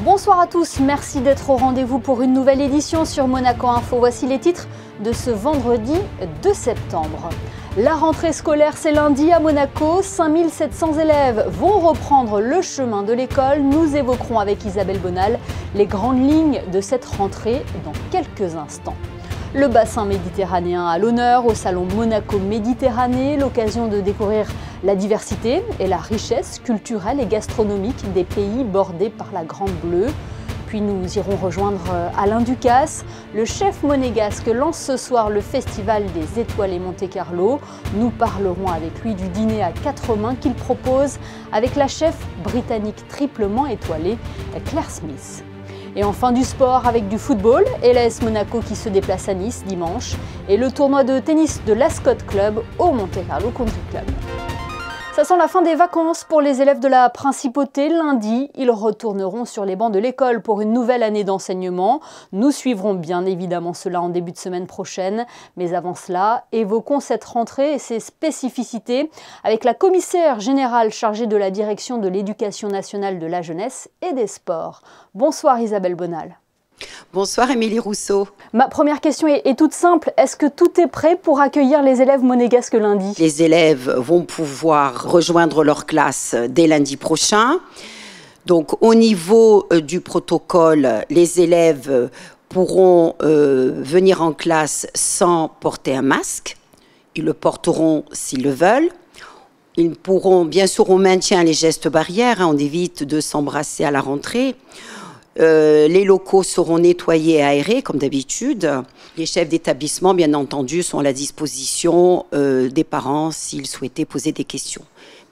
Bonsoir à tous, merci d'être au rendez-vous pour une nouvelle édition sur Monaco Info. Voici les titres de ce vendredi 2 septembre. La rentrée scolaire, c'est lundi à Monaco. 5700 élèves vont reprendre le chemin de l'école. Nous évoquerons avec Isabelle Bonal les grandes lignes de cette rentrée dans quelques instants. Le bassin méditerranéen à l'honneur au salon Monaco Méditerranée, l'occasion de découvrir la diversité et la richesse culturelle et gastronomique des pays bordés par la Grande Bleue. Puis nous irons rejoindre Alain Ducasse. Le chef monégasque lance ce soir le Festival des Étoilés Monte-Carlo. Nous parlerons avec lui du dîner à 4 mains qu'il propose avec la chef britannique triplement étoilée Claire Smith. Et enfin du sport avec du football et l'AS Monaco qui se déplace à Nice dimanche et le tournoi de tennis de l'Ascot Club au Monte-Carlo Country Club. Ça sent la fin des vacances pour les élèves de la Principauté. Lundi, ils retourneront sur les bancs de l'école pour une nouvelle année d'enseignement. Nous suivrons bien évidemment cela en début de semaine prochaine. Mais avant cela, évoquons cette rentrée et ses spécificités avec la commissaire générale chargée de la direction de l'éducation nationale de la jeunesse et des sports. Bonsoir Isabelle Bonal. Bonsoir Émilie Rousseau. Ma première question est toute simple. Est-ce que tout est prêt pour accueillir les élèves monégasques lundi? Les élèves vont pouvoir rejoindre leur classe dès lundi prochain. Donc au niveau du protocole, les élèves pourront venir en classe sans porter un masque. Ils le porteront s'ils le veulent. Ils pourront, bien sûr, on maintient les gestes barrières, on évite de s'embrasser à la rentrée. Les locaux seront nettoyés et aérés comme d'habitude. Les chefs d'établissement, bien entendu, sont à la disposition des parents s'ils souhaitaient poser des questions.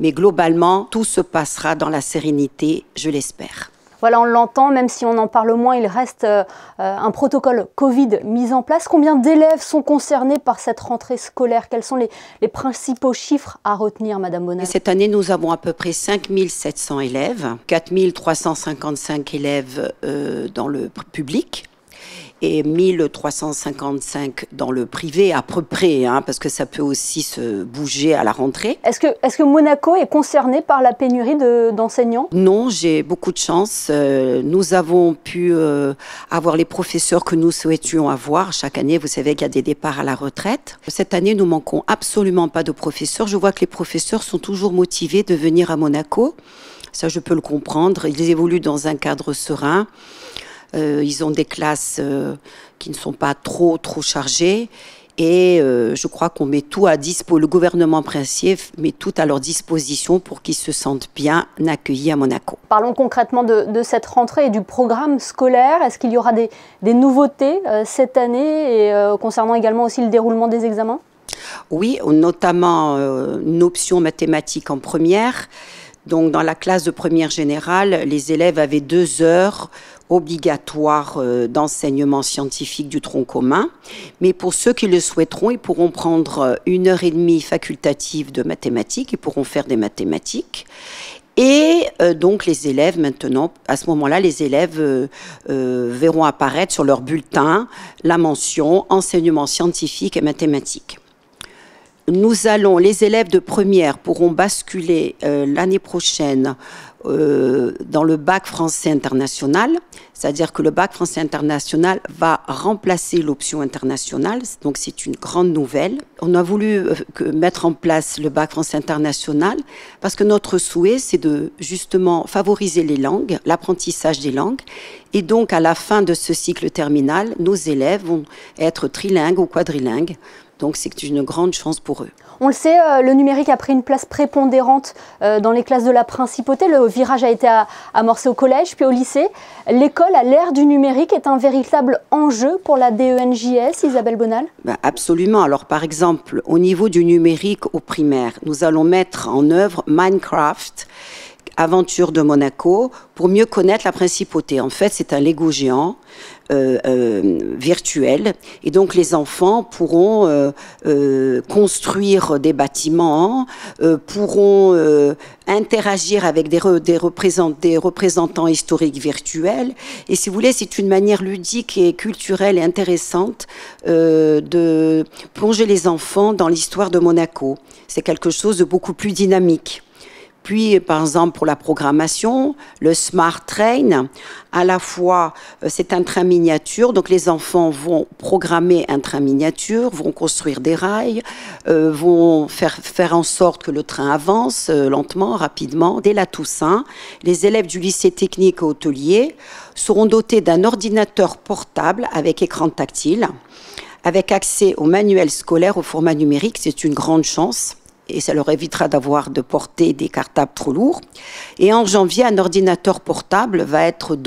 Mais globalement, tout se passera dans la sérénité, je l'espère. Voilà, on l'entend, même si on en parle moins, il reste un protocole Covid mis en place. Combien d'élèves sont concernés par cette rentrée scolaire? Quels sont les principaux chiffres à retenir, Madame Bonal? Cette année, nous avons à peu près 5700 élèves, 4355 élèves dans le public et 1355 dans le privé à peu près, parce que ça peut aussi se bouger à la rentrée. Est-ce que Monaco est concerné par la pénurie d'enseignants? Non, j'ai beaucoup de chance. Nous avons pu avoir les professeurs que nous souhaitions avoir. Chaque année, vous savez qu'il y a des départs à la retraite. Cette année, nous manquons absolument pas de professeurs. Je vois que les professeurs sont toujours motivés de venir à Monaco. Ça, je peux le comprendre. Ils évoluent dans un cadre serein. Ils ont des classes qui ne sont pas trop chargées et je crois qu'on met tout à disposition. Le gouvernement princier met tout à leur disposition pour qu'ils se sentent bien accueillis à Monaco. Parlons concrètement de cette rentrée et du programme scolaire. Est-ce qu'il y aura des nouveautés cette année et concernant également aussi le déroulement des examens? Oui, notamment une option mathématique en première. Donc dans la classe de première générale, les élèves avaient 2 heures obligatoires d'enseignement scientifique du tronc commun. Mais pour ceux qui le souhaiteront, ils pourront prendre 1h30 facultative de mathématiques, ils pourront faire des mathématiques. Et donc les élèves maintenant, à ce moment-là, les élèves verront apparaître sur leur bulletin la mention enseignement scientifique et mathématiques. Les élèves de première pourront basculer l'année prochaine dans le bac français international, c'est-à-dire que le bac français international va remplacer l'option internationale, donc c'est une grande nouvelle. On a voulu mettre en place le bac français international parce que notre souhait, c'est de justement favoriser les langues, l'apprentissage des langues, et donc à la fin de ce cycle terminal, nos élèves vont être trilingues ou quadrilingues. Donc c'est une grande chance pour eux. On le sait, le numérique a pris une place prépondérante dans les classes de la Principauté. Le virage a été amorcé au collège puis au lycée. L'école à l'ère du numérique est un véritable enjeu pour la DENJS, Isabelle Bonal? Absolument. Alors par exemple, au niveau du numérique au primaire, nous allons mettre en œuvre Minecraft, Aventure de Monaco, pour mieux connaître la Principauté. En fait, c'est un Lego géant virtuel. Et donc, les enfants pourront construire des bâtiments, pourront interagir avec des représentants historiques virtuels. Et si vous voulez, c'est une manière ludique et culturelle et intéressante de plonger les enfants dans l'histoire de Monaco. C'est quelque chose de beaucoup plus dynamique. Puis, par exemple, pour la programmation, le Smart Train, à la fois, c'est un train miniature, donc les enfants vont programmer un train miniature, vont construire des rails, vont faire en sorte que le train avance lentement, rapidement. Dès la Toussaint, les élèves du lycée technique et hôtelier seront dotés d'un ordinateur portable avec écran tactile, avec accès au manuel scolaire au format numérique. C'est une grande chance. Et ça leur évitera de porter des cartables trop lourds. Et en janvier, un ordinateur portable va être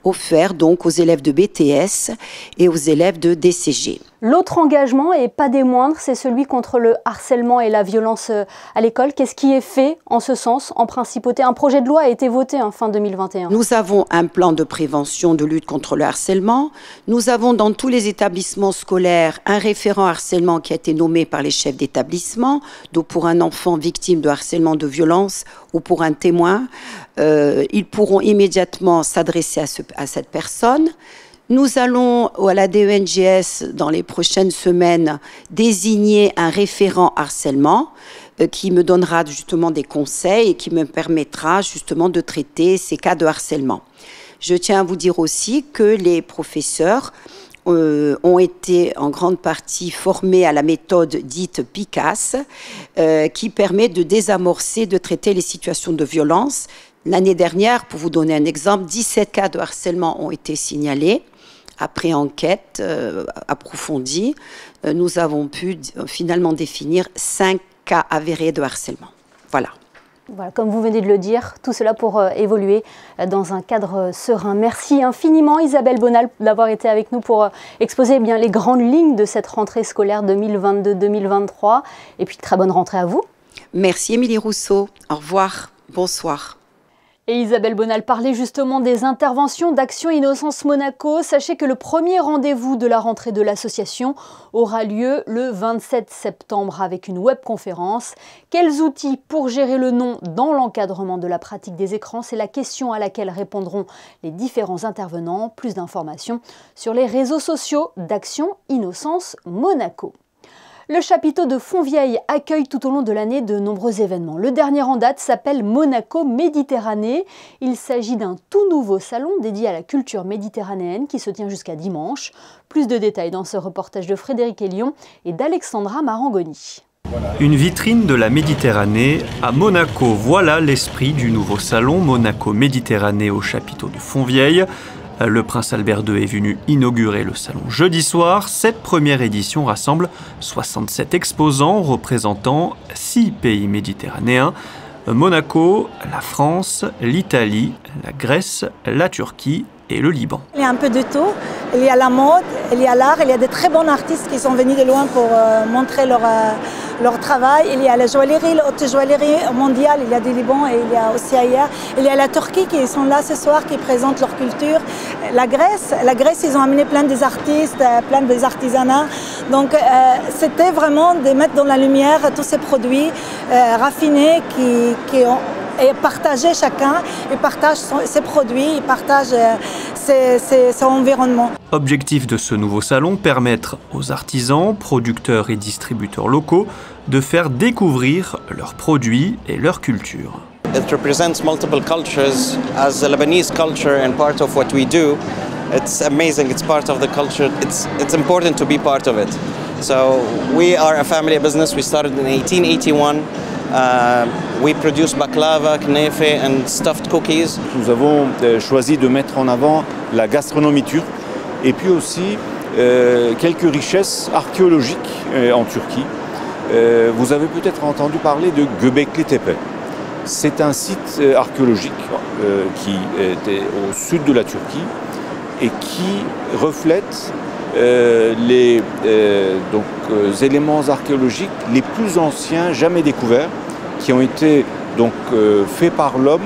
offert donc aux élèves de BTS et aux élèves de DCG. L'autre engagement, et pas des moindres, c'est celui contre le harcèlement et la violence à l'école. Qu'est-ce qui est fait en ce sens, en principauté? Un projet de loi a été voté en fin 2021. Nous avons un plan de prévention de lutte contre le harcèlement. Nous avons dans tous les établissements scolaires un référent harcèlement qui a été nommé par les chefs d'établissement. Donc pour un enfant victime de harcèlement, de violence ou pour un témoin, ils pourront immédiatement s'adresser à cette personne. Nous allons à la DENGS dans les prochaines semaines désigner un référent harcèlement qui me donnera justement des conseils et qui me permettra justement de traiter ces cas de harcèlement. Je tiens à vous dire aussi que les professeurs ont été en grande partie formés à la méthode dite PICAS qui permet de désamorcer, de traiter les situations de violence. L'année dernière, pour vous donner un exemple, 17 cas de harcèlement ont été signalés. Après enquête approfondie, nous avons pu finalement définir 5 cas avérés de harcèlement. Voilà. Voilà, comme vous venez de le dire, tout cela pour évoluer dans un cadre serein. Merci infiniment Isabelle Bonal d'avoir été avec nous pour exposer les grandes lignes de cette rentrée scolaire 2022-2023. Et puis très bonne rentrée à vous. Merci Émilie Rousseau. Au revoir. Bonsoir. Et Isabelle Bonal parlait justement des interventions d'Action Innocence Monaco. Sachez que le premier rendez-vous de la rentrée de l'association aura lieu le 27 septembre avec une webconférence. Quels outils pour gérer le non dans l'encadrement de la pratique des écrans? C'est la question à laquelle répondront les différents intervenants. Plus d'informations sur les réseaux sociaux d'Action Innocence Monaco. Le chapiteau de Fontvieille accueille tout au long de l'année de nombreux événements. Le dernier en date s'appelle Monaco Méditerranée. Il s'agit d'un tout nouveau salon dédié à la culture méditerranéenne qui se tient jusqu'à dimanche. Plus de détails dans ce reportage de Frédéric Elion et d'Alexandra Marangoni. Une vitrine de la Méditerranée à Monaco. Voilà l'esprit du nouveau salon Monaco Méditerranée au chapiteau de Fontvieille. Le prince Albert II est venu inaugurer le salon jeudi soir. Cette première édition rassemble 67 exposants représentant 6 pays méditerranéens. Monaco, la France, l'Italie, la Grèce, la Turquie et le Liban. Il y a un peu de tout. Il y a la mode, il y a l'art, il y a de très bons artistes qui sont venus de loin pour montrer leur travail. Il y a la joaillerie, la haute joaillerie mondiale, il y a du Liban et il y a aussi ailleurs. Il y a la Turquie qui sont là ce soir, qui présentent leur culture. La Grèce, ils ont amené plein des artistes, plein des artisanats. Donc c'était vraiment de mettre dans la lumière tous ces produits raffinés qui ont et partager chacun, il partage ses produits, il partage son environnement. Objectif de ce nouveau salon, permettre aux artisans, producteurs et distributeurs locaux de faire découvrir leurs produits et leur culture. It represents multiple cultures. As a Lebanese culture and part of what we do, it's amazing, it's part of the culture, it's important to be part of it. So we are a family business, we started in 1881. We produce baklava, knefe and stuffed cookies. Nous avons choisi de mettre en avant la gastronomie turque et puis aussi quelques richesses archéologiques en Turquie. Vous avez peut-être entendu parler de Göbekli Tepe. C'est un site archéologique qui est au sud de la Turquie et qui reflète les éléments archéologiques les plus anciens jamais découverts, qui ont été donc faits par l'homme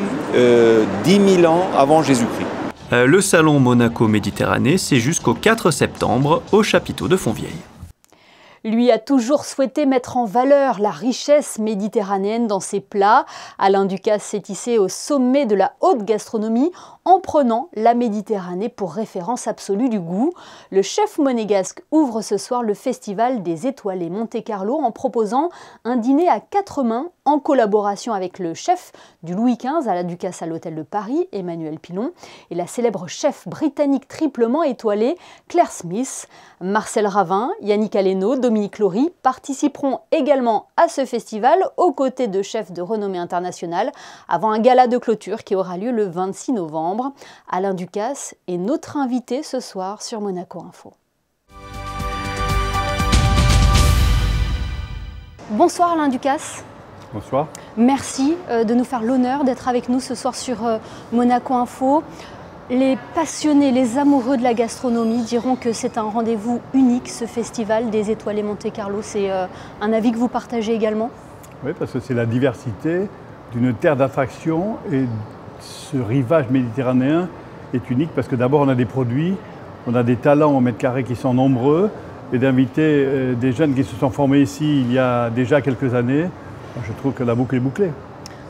10 000 ans avant Jésus-Christ. Le salon Monaco Méditerranée, c'est jusqu'au 4 septembre au chapiteau de Fontvieille. Lui a toujours souhaité mettre en valeur la richesse méditerranéenne dans ses plats. Alain Ducasse s'est hissé au sommet de la haute gastronomie en prenant la Méditerranée pour référence absolue du goût. Le chef monégasque ouvre ce soir le festival des étoilés Monte-Carlo en proposant un dîner à 4 mains en collaboration avec le chef du Louis XV à la Ducasse à l'Hôtel de Paris, Emmanuel Pilon, et la célèbre chef britannique triplement étoilée, Claire Smith. Marcel Ravin, Yannick Aleno, Dominique Laury participeront également à ce festival aux côtés de chefs de renommée internationale avant un gala de clôture qui aura lieu le 26 novembre. Alain Ducasse est notre invité ce soir sur Monaco Info. Bonsoir Alain Ducasse. Bonsoir. Merci de nous faire l'honneur d'être avec nous ce soir sur Monaco Info. Les passionnés, les amoureux de la gastronomie diront que c'est un rendez-vous unique, ce festival des étoilés Monte-Carlo. C'est un avis que vous partagez également? Oui, parce que c'est la diversité d'une terre d'attraction et ce rivage méditerranéen est unique parce que d'abord on a des produits, on a des talents au mètre carré qui sont nombreux et d'inviter des jeunes qui se sont formés ici il y a déjà quelques années, je trouve que la boucle est bouclée.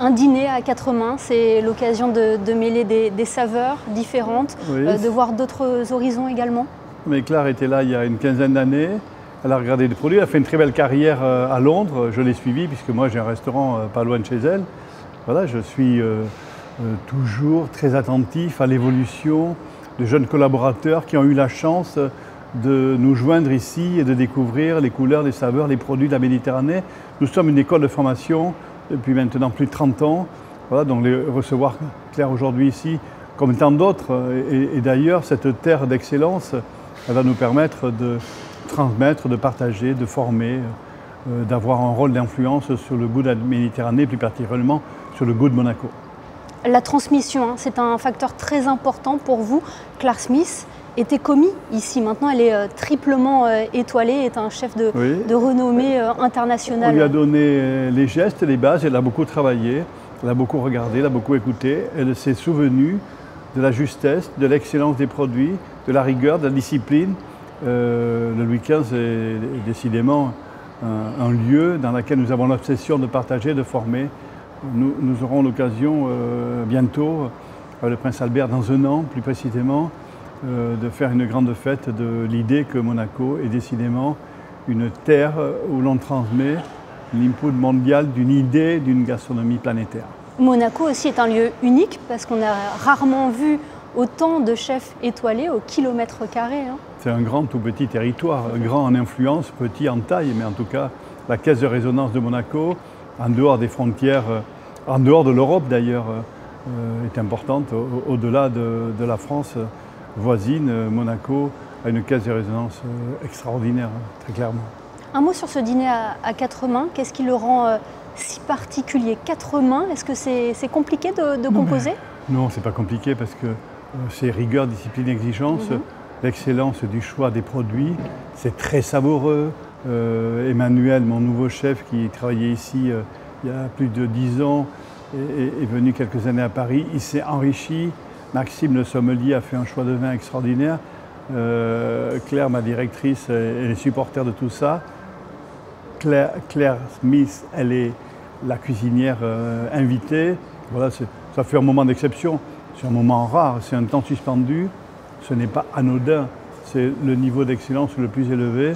Un dîner à 4 mains, c'est l'occasion de mêler des saveurs différentes, oui. De voir d'autres horizons également. Mais Claire était là il y a une quinzaine d'années, elle a regardé des produits, elle a fait une très belle carrière à Londres, je l'ai suivie puisque moi j'ai un restaurant pas loin de chez elle. Voilà, je suis toujours très attentif à l'évolution de jeunes collaborateurs qui ont eu la chance de nous joindre ici et de découvrir les couleurs, les saveurs, les produits de la Méditerranée. Nous sommes une école de formation depuis maintenant plus de 30 ans. Voilà, donc recevoir Claire aujourd'hui ici, comme tant d'autres, et d'ailleurs cette terre d'excellence, elle va nous permettre de transmettre, de partager, de former, d'avoir un rôle d'influence sur le goût de la Méditerranée, plus particulièrement sur le goût de Monaco. La transmission, c'est un facteur très important pour vous. Claire Smith était commis ici. Maintenant, elle est triplement étoilée, est un chef de renommée internationale. On lui a donné les gestes, les bases. Elle a beaucoup travaillé, elle a beaucoup regardé, elle a beaucoup écouté. Elle s'est souvenue de la justesse, de l'excellence des produits, de la rigueur, de la discipline. Le Louis XV est décidément un lieu dans lequel nous avons l'obsession de partager, de former. Nous aurons l'occasion bientôt, le Prince Albert dans un an plus précisément, de faire une grande fête de l'idée que Monaco est décidément une terre où l'on transmet l'input mondial d'une idée d'une gastronomie planétaire. Monaco aussi est un lieu unique parce qu'on a rarement vu autant de chefs étoilés au kilomètre carré. C'est un grand tout petit territoire, grand en influence, petit en taille, mais en tout cas la caisse de résonance de Monaco, en dehors des frontières, en dehors de l'Europe d'ailleurs, est importante. Au-delà de la France voisine, Monaco a une caisse de résonance extraordinaire, très clairement. Un mot sur ce dîner à 4 mains, qu'est-ce qui le rend si particulier? 4 mains, est-ce que c'est compliqué de composer? Non, c'est pas compliqué parce que c'est rigueur, discipline, exigence, l'excellence du choix des produits, c'est très savoureux. Emmanuel, mon nouveau chef qui travaillait ici il y a plus de 10 ans, est venu quelques années à Paris. Il s'est enrichi. Maxime, le sommelier, a fait un choix de vin extraordinaire. Claire, ma directrice, elle est supporter de tout ça. Claire Smith, elle est la cuisinière invitée. Voilà, ça fait un moment d'exception. C'est un moment rare, c'est un temps suspendu. Ce n'est pas anodin. C'est le niveau d'excellence le plus élevé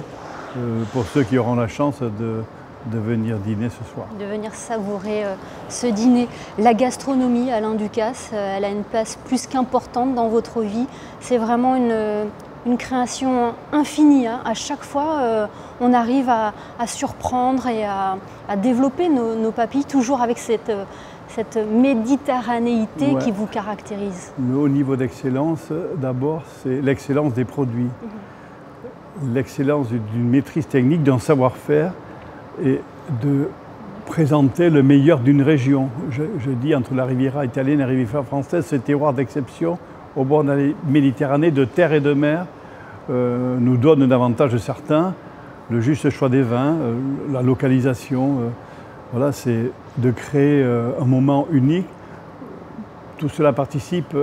pour ceux qui auront la chance de venir dîner ce soir. De venir savourer ce dîner. La gastronomie, Alain Ducasse, elle a une place plus qu'importante dans votre vie. C'est vraiment une création infinie. À chaque fois, on arrive à surprendre et à développer nos papilles, toujours avec cette méditerranéité qui vous caractérise. Le haut niveau d'excellence, d'abord, c'est l'excellence des produits. L'excellence d'une maîtrise technique, d'un savoir-faire et de présenter le meilleur d'une région. Je dis entre la Riviera italienne et la Riviera française, ce terroir d'exception au bord de la Méditerranée, de terre et de mer, nous donne davantage certains le juste choix des vins, la localisation. Voilà, c'est de créer un moment unique. Tout cela participe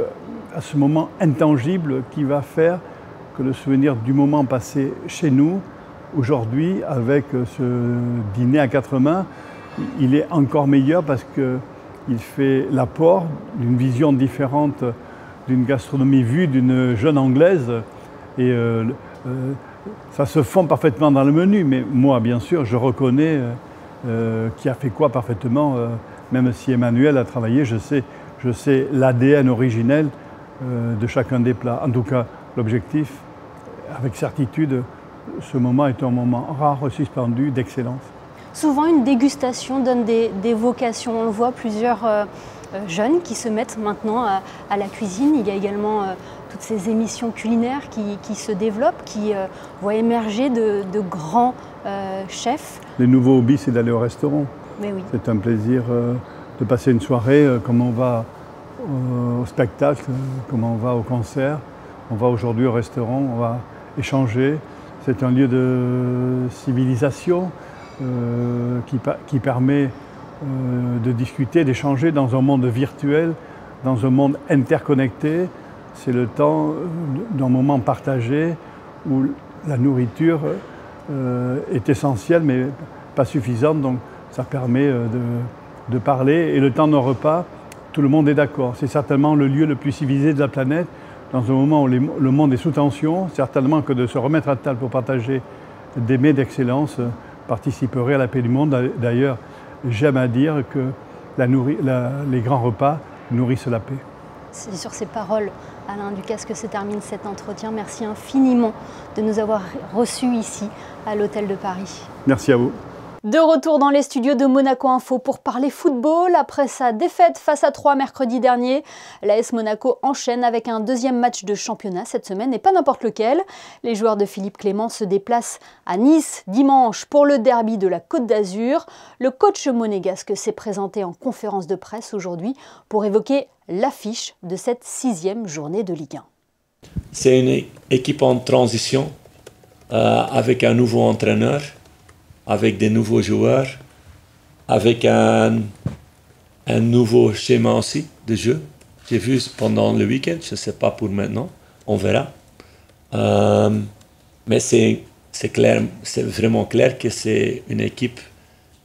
à ce moment intangible qui va faire que le souvenir du moment passé chez nous, aujourd'hui, avec ce dîner à 4 mains, il est encore meilleur parce qu'il fait l'apport d'une vision différente d'une gastronomie vue d'une jeune Anglaise. Et ça se fond parfaitement dans le menu, mais moi, bien sûr, je reconnais qui a fait quoi parfaitement. Même si Emmanuel a travaillé, je sais l'ADN originel de chacun des plats. En tout cas, l'objectif, avec certitude, ce moment est un moment rare, suspendu, d'excellence. Souvent, une dégustation donne des vocations. On le voit, plusieurs jeunes qui se mettent maintenant à la cuisine. Il y a également toutes ces émissions culinaires qui se développent, qui voient émerger de grands chefs. Les nouveaux hobbies, c'est d'aller au restaurant. Mais oui. C'est un plaisir de passer une soirée comme on va au spectacle, comme on va au concert. On va aujourd'hui au restaurant, on va échanger. C'est un lieu de civilisation qui permet de discuter, d'échanger dans un monde virtuel, dans un monde interconnecté. C'est le temps d'un moment partagé où la nourriture est essentielle mais pas suffisante. Donc ça permet de parler. Et le temps d'un repas, tout le monde est d'accord. C'est certainement le lieu le plus civilisé de la planète. Dans un moment où le monde est sous tension, certainement que de se remettre à table pour partager des mets d'excellence participerait à la paix du monde. D'ailleurs, j'aime à dire que les grands repas nourrissent la paix. C'est sur ces paroles, Alain Ducasse, que se termine cet entretien. Merci infiniment de nous avoir reçus ici, à l'Hôtel de Paris. Merci à vous. De retour dans les studios de Monaco Info pour parler football. Après sa défaite face à Troyes mercredi dernier, l'AS Monaco enchaîne avec un deuxième match de championnat cette semaine, et pas n'importe lequel. Les joueurs de Philippe Clément se déplacent à Nice dimanche pour le derby de la Côte d'Azur. Le coach monégasque s'est présenté en conférence de presse aujourd'hui pour évoquer l'affiche de cette 6e journée de Ligue 1. C'est une équipe en transition avec un nouveau entraîneur, avec des nouveaux joueurs, avec un nouveau schéma aussi de jeu. J'ai vu pendant le week-end, je ne sais pas pour maintenant, on verra. Mais c'est clair, c'est vraiment clair que c'est une équipe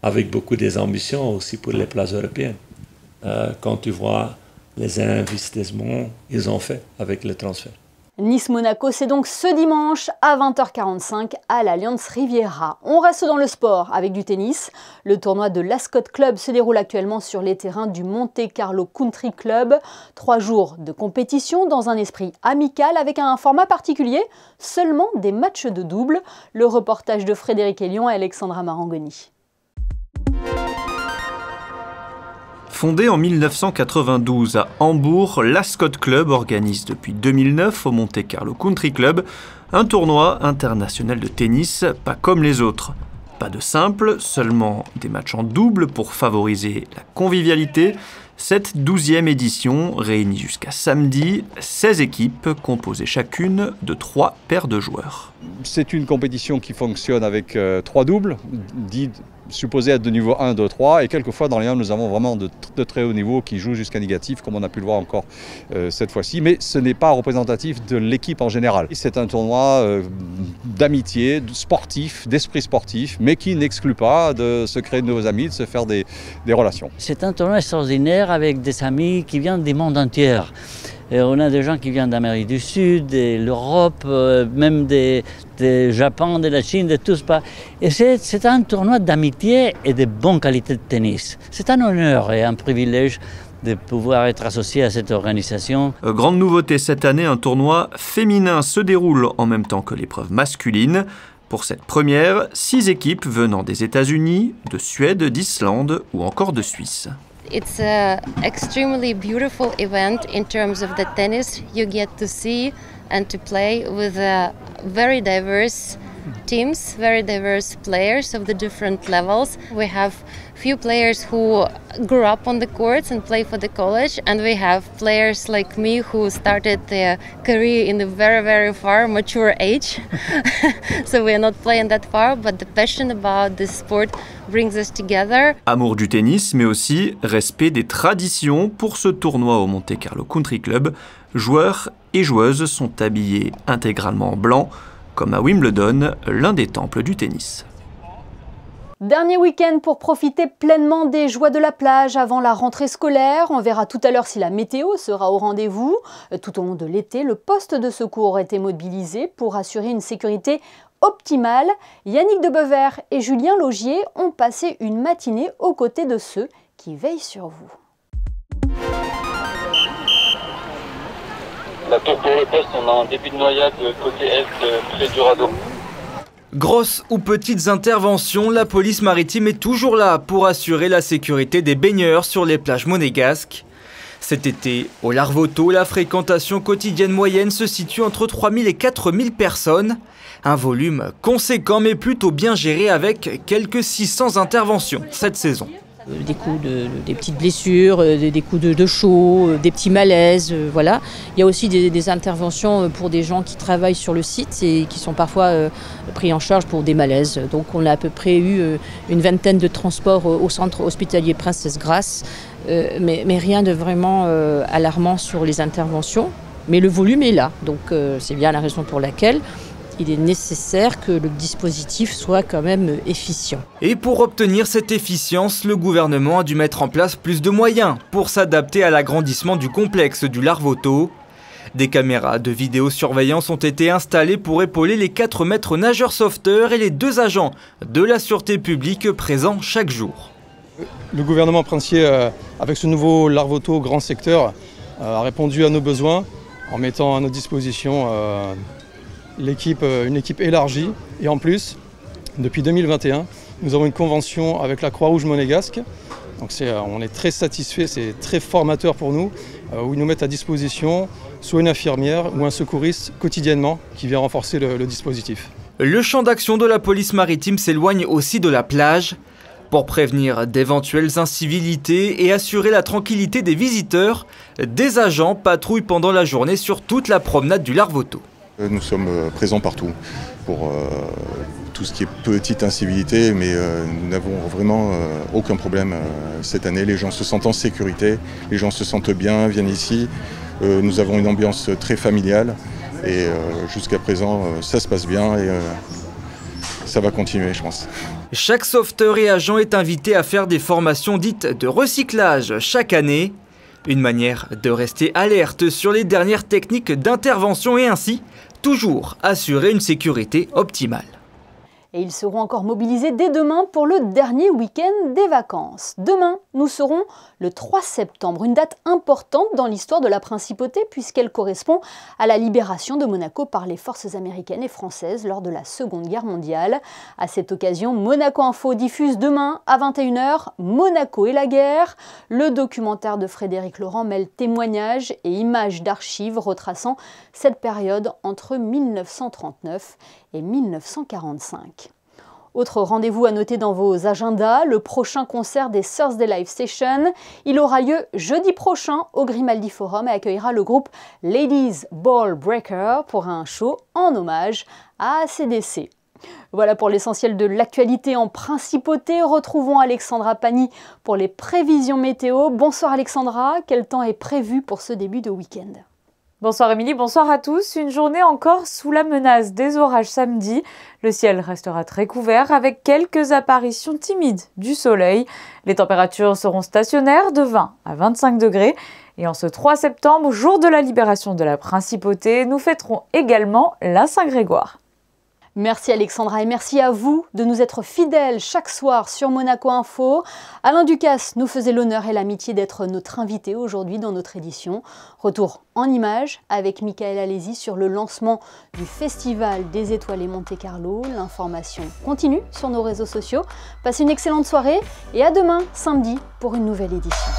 avec beaucoup d'ambitions aussi pour les places européennes. Quand tu vois les investissements qu'ils ont fait avec le transfert. Nice-Monaco, c'est donc ce dimanche à 20h45 à l'Allianz Riviera. On reste dans le sport avec du tennis. Le tournoi de l'Ascot Club se déroule actuellement sur les terrains du Monte Carlo Country Club. 3 jours de compétition dans un esprit amical avec un format particulier, seulement des matchs de double. Le reportage de Frédéric Elion et Alexandra Marangoni. Fondé en 1992 à Hambourg, l'Ascot Club organise depuis 2009 au Monte Carlo Country Club un tournoi international de tennis pas comme les autres. Pas de simple, seulement des matchs en double pour favoriser la convivialité. Cette 12e édition réunit jusqu'à samedi 16 équipes composées chacune de 3 paires de joueurs. C'est une compétition qui fonctionne avec 3 doubles, dits supposés être de niveau 1, 2, 3, et quelquefois dans les 1 nous avons vraiment de très haut niveau qui jouent jusqu'à négatif, comme on a pu le voir encore cette fois-ci, mais ce n'est pas représentatif de l'équipe en général. C'est un tournoi d'amitié, sportif, d'esprit sportif, mais qui n'exclut pas de se créer de nouveaux amis, de se faire des relations. C'est un tournoi extraordinaire avec des amis qui viennent du monde entier. Et on a des gens qui viennent d'Amérique du Sud, de l'Europe, même du Japon, de la Chine, de tous. Et c'est un tournoi d'amitié et de bonne qualité de tennis. C'est un honneur et un privilège de pouvoir être associé à cette organisation. Grande nouveauté cette année, un tournoi féminin se déroule en même temps que l'épreuve masculine. Pour cette première, 6 équipes venant des États-Unis, de Suède, d'Islande ou encore de Suisse. It's an extremely beautiful event in terms of the tennis you get to see and to play with very diverse teams, very diverse players of the different levels. We have few players who grew up on the courts and play for the college, and we have players like me who started their career in a very, very far mature age. So we are not playing that far, but the passion about this sport brings us together. Amour du tennis, mais aussi respect des traditions pour ce tournoi au Monte Carlo Country Club. Joueurs et joueuses sont habillés intégralement en blanc, comme à Wimbledon, l'un des temples du tennis. Dernier week-end pour profiter pleinement des joies de la plage avant la rentrée scolaire. On verra tout à l'heure si la météo sera au rendez-vous. Tout au long de l'été, le poste de secours a été mobilisé pour assurer une sécurité optimale. Yannick Debeuvert et Julien Laugier ont passé une matinée aux côtés de ceux qui veillent sur vous. La tour pour le poste, on a un début de noyade côté est près du radeau. Grosses ou petites interventions, la police maritime est toujours là pour assurer la sécurité des baigneurs sur les plages monégasques. Cet été, au Larvoto, la fréquentation quotidienne moyenne se situe entre 3000 et 4000 personnes. Un volume conséquent mais plutôt bien géré avec quelques 600 interventions cette saison. Des coups des petites blessures, des coups de chaud, des petits malaises, voilà. Il y a aussi des interventions pour des gens qui travaillent sur le site et qui sont parfois pris en charge pour des malaises. Donc on a à peu près eu une vingtaine de transports au centre hospitalier Princesse Grace, mais rien de vraiment alarmant sur les interventions. Mais le volume est là, donc c'est bien la raison pour laquelle il est nécessaire que le dispositif soit quand même efficient. Et pour obtenir cette efficience, le gouvernement a dû mettre en place plus de moyens pour s'adapter à l'agrandissement du complexe du Larvoto. Des caméras de vidéosurveillance ont été installées pour épauler les 4 maîtres nageurs sauveteurs et les 2 agents de la sûreté publique présents chaque jour. Le gouvernement princier, avec ce nouveau Larvoto grand secteur, a répondu à nos besoins en mettant à notre disposition une équipe élargie. Et en plus, depuis 2021, nous avons une convention avec la Croix-Rouge monégasque. Donc on est très satisfaits, c'est très formateur pour nous, où ils nous mettent à disposition soit une infirmière ou un secouriste quotidiennement qui vient renforcer le dispositif. Le champ d'action de la police maritime s'éloigne aussi de la plage. Pour prévenir d'éventuelles incivilités et assurer la tranquillité des visiteurs, des agents patrouillent pendant la journée sur toute la promenade du Larvoto. Nous sommes présents partout pour tout ce qui est petite incivilité, mais nous n'avons vraiment aucun problème cette année. Les gens se sentent en sécurité, les gens se sentent bien, viennent ici. Nous avons une ambiance très familiale et jusqu'à présent ça se passe bien et ça va continuer, je pense. Chaque sauveteur et agent est invité à faire des formations dites de recyclage chaque année. Une manière de rester alerte sur les dernières techniques d'intervention et ainsi toujours assurer une sécurité optimale. Et ils seront encore mobilisés dès demain pour le dernier week-end des vacances. Demain, nous serons le 3 septembre, une date importante dans l'histoire de la Principauté puisqu'elle correspond à la libération de Monaco par les forces américaines et françaises lors de la Seconde Guerre mondiale. À cette occasion, Monaco Info diffuse demain à 21h Monaco et la guerre. Le documentaire de Frédéric Laurent mêle témoignages et images d'archives retraçant cette période entre 1939 et 1945. Autre rendez-vous à noter dans vos agendas, le prochain concert des Thursday Live Session. Il aura lieu jeudi prochain au Grimaldi Forum et accueillera le groupe Ladies Ball Breaker pour un show en hommage à ACDC. Voilà pour l'essentiel de l'actualité en Principauté. Retrouvons Alexandra Pani pour les prévisions météo. Bonsoir Alexandra, quel temps est prévu pour ce début de week-end ? Bonsoir Émilie, bonsoir à tous. Une journée encore sous la menace des orages samedi. Le ciel restera très couvert avec quelques apparitions timides du soleil. Les températures seront stationnaires de 20 à 25 degrés. Et en ce 3 septembre, jour de la libération de la Principauté, nous fêterons également la Saint-Grégoire. Merci Alexandra et merci à vous de nous être fidèles chaque soir sur Monaco Info. Alain Ducasse nous faisait l'honneur et l'amitié d'être notre invité aujourd'hui dans notre édition. Retour en images avec Michael Alési sur le lancement du Festival des Étoilés Monte-Carlo. L'information continue sur nos réseaux sociaux. Passez une excellente soirée et à demain samedi pour une nouvelle édition.